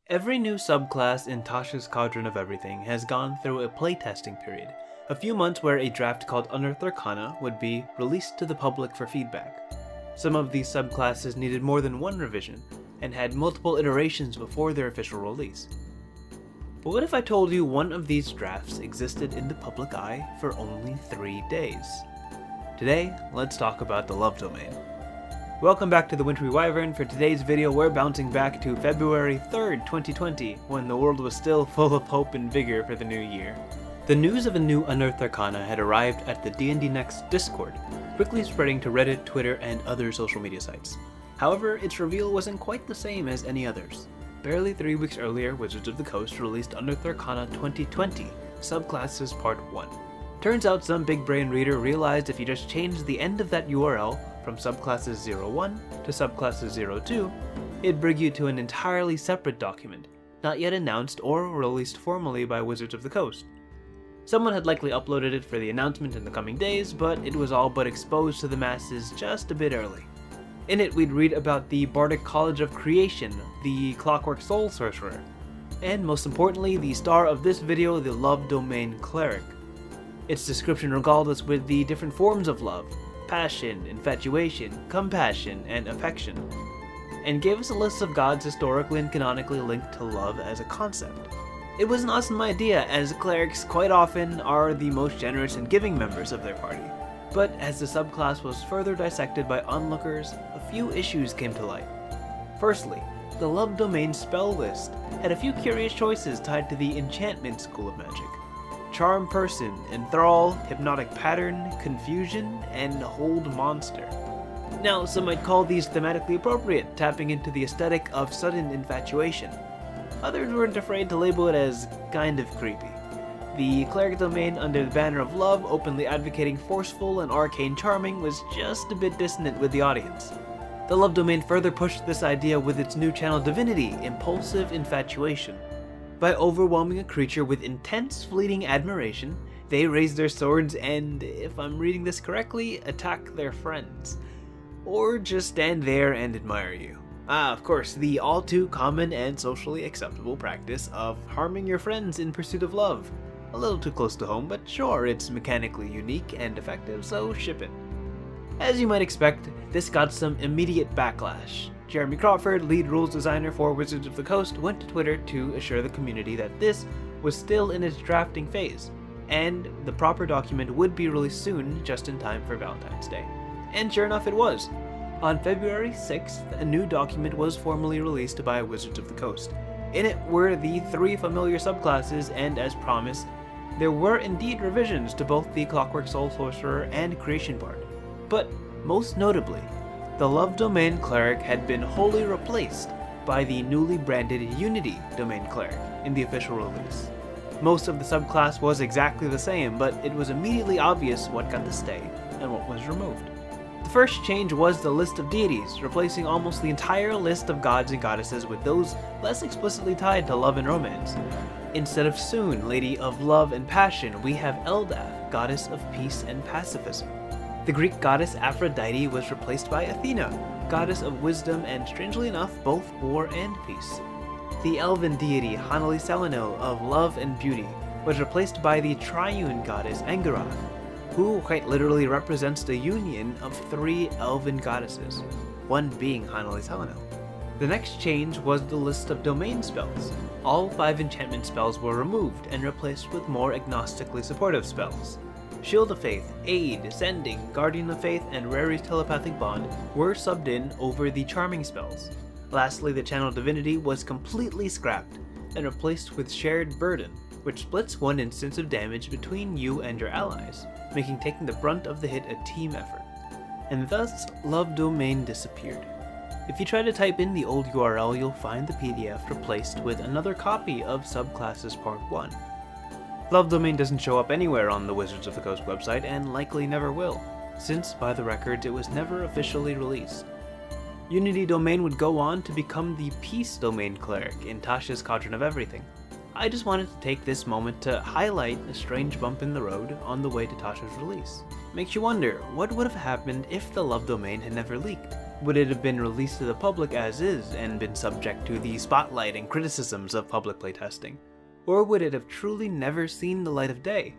Every new subclass in Tasha's Cauldron of Everything has gone through a playtesting period, a few months where a draft called Unearthed Arcana would be released to the public for feedback. Some of these subclasses needed more than one revision, and had multiple iterations before their official release. But what if I told you one of these drafts existed in the public eye for only 3 days? Today, let's talk about the Love Domain. Welcome back to the Wintry Wyvern. For today's video, we're bouncing back to February 3rd, 2020, when the world was still full of hope and vigor for the new year. The news of a new Unearthed Arcana had arrived at the D&D Next Discord, quickly spreading to Reddit, Twitter, and other social media sites. However, its reveal wasn't quite the same as any others. Barely 3 weeks earlier, Wizards of the Coast released Unearthed Arcana 2020, Subclasses Part 1. Turns out some big brain reader realized if you just changed the end of that URL from Subclasses 01 to Subclasses 02, it'd bring you to an entirely separate document, not yet announced or released formally by Wizards of the Coast. Someone had likely uploaded it for the announcement in the coming days, but it was all but exposed to the masses just a bit early. In it, we'd read about the Bardic College of Creation, the Clockwork Soul Sorcerer, and most importantly, the star of this video, the Love Domain Cleric. Its description regaled us with the different forms of love, passion, infatuation, compassion, and affection, and gave us a list of gods historically and canonically linked to love as a concept. It was an awesome idea, as clerics quite often are the most generous and giving members of their party. But as the subclass was further dissected by onlookers, a few issues came to light. Firstly, the Love Domain spell list had a few curious choices tied to the Enchantment School of Magic. Charm Person, Enthrall, Hypnotic Pattern, Confusion, and Hold Monster. Now, some might call these thematically appropriate, tapping into the aesthetic of sudden infatuation. Others weren't afraid to label it as kind of creepy. The Cleric Domain under the banner of love, openly advocating forceful and arcane charming, was just a bit dissonant with the audience. The Love Domain further pushed this idea with its new channel divinity, Impulsive Infatuation. By overwhelming a creature with intense fleeting admiration, they raise their swords and, if I'm reading this correctly, attack their friends. Or just stand there and admire you. Of course, the all too common and socially acceptable practice of harming your friends in pursuit of love. A little too close to home, but sure, it's mechanically unique and effective, so ship it. As you might expect, this got some immediate backlash. Jeremy Crawford, lead rules designer for Wizards of the Coast, went to Twitter to assure the community that this was still in its drafting phase, and the proper document would be released soon, just in time for Valentine's Day. And sure enough, it was. On February 6th, a new document was formally released by Wizards of the Coast. In it were the 3 familiar subclasses, and as promised, there were indeed revisions to both the Clockwork Soul Sorcerer and Creation Bard. But most notably, the Love Domain Cleric had been wholly replaced by the newly branded Unity Domain Cleric in the official release. Most of the subclass was exactly the same, but it was immediately obvious what got to stay and what was removed. The first change was the list of deities, replacing almost the entire list of gods and goddesses with those less explicitly tied to love and romance. Instead of Soon, Lady of Love and Passion, we have Eldath, Goddess of Peace and Pacifism. The Greek goddess Aphrodite was replaced by Athena, Goddess of Wisdom and, strangely enough, both war and peace. The Elven deity Hanali Seleno of Love and Beauty was replaced by the Triune goddess Angaroth, who quite literally represents the union of 3 elven goddesses, one being Hanali Seleno. The next change was the list of domain spells. All 5 enchantment spells were removed and replaced with more agnostically supportive spells. Shield of Faith, Aid, Sending, Guardian of Faith, and Rary's Telepathic Bond were subbed in over the charming spells. Lastly, the channel divinity was completely scrapped and replaced with Shared Burden, which splits 1 instance of damage between you and your allies, making taking the brunt of the hit a team effort. And thus, Love Domain disappeared. If you try to type in the old URL, you'll find the PDF replaced with another copy of Subclasses Part 1. Love Domain doesn't show up anywhere on the Wizards of the Coast website, and likely never will, since, by the records, it was never officially released. Unity Domain would go on to become the Peace Domain Cleric in Tasha's Cauldron of Everything. I just wanted to take this moment to highlight a strange bump in the road on the way to Tasha's release. Makes you wonder, what would have happened if the Love Domain had never leaked? Would it have been released to the public as is and been subject to the spotlight and criticisms of public playtesting? Or would it have truly never seen the light of day,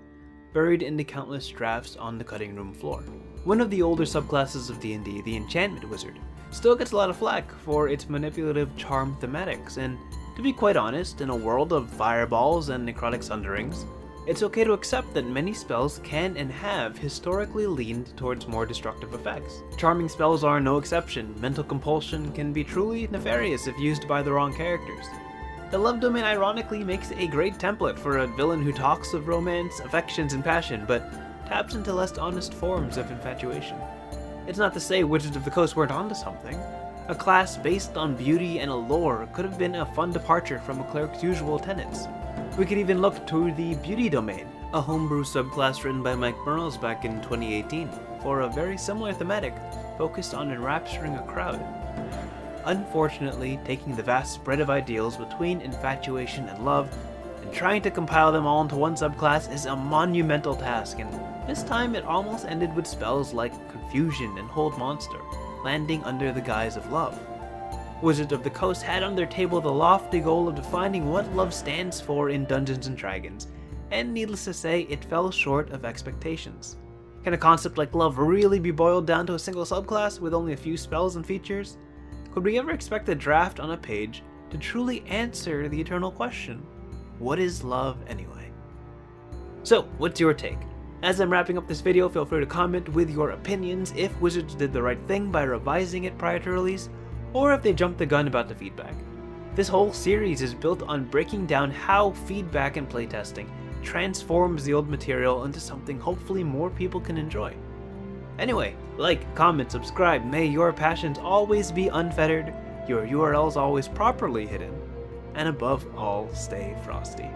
buried into countless drafts on the cutting room floor? One of the older subclasses of D&D, the Enchantment Wizard, still gets a lot of flack for its manipulative charm thematics, and to be quite honest, in a world of fireballs and necrotic sunderings, it's okay to accept that many spells can and have historically leaned towards more destructive effects. Charming spells are no exception. Mental compulsion can be truly nefarious if used by the wrong characters. The love domain ironically makes a great template for a villain who talks of romance, affections, and passion, but taps into less honest forms of infatuation. It's not to say Wizards of the Coast weren't onto something. A class based on beauty and allure could have been a fun departure from a cleric's usual tenets. We could even look to the Beauty Domain, a homebrew subclass written by Mike Burrows back in 2018, for a very similar thematic focused on enrapturing a crowd. Unfortunately, taking the vast spread of ideals between infatuation and love and trying to compile them all into one subclass is a monumental task, and this time it almost ended with spells like Confusion and Hold Monster, landing under the guise of love. Wizards of the Coast had on their table the lofty goal of defining what love stands for in Dungeons & Dragons, and needless to say, it fell short of expectations. Can a concept like love really be boiled down to a single subclass with only a few spells and features? Could we ever expect a draft on a page to truly answer the eternal question, what is love anyway? So, what's your take? As I'm wrapping up this video, feel free to comment with your opinions if Wizards did the right thing by revising it prior to release, or if they jumped the gun about the feedback. This whole series is built on breaking down how feedback and playtesting transforms the old material into something hopefully more people can enjoy. Anyway, like, comment, subscribe, may your passions always be unfettered, your URLs always properly hidden, and above all, stay frosty.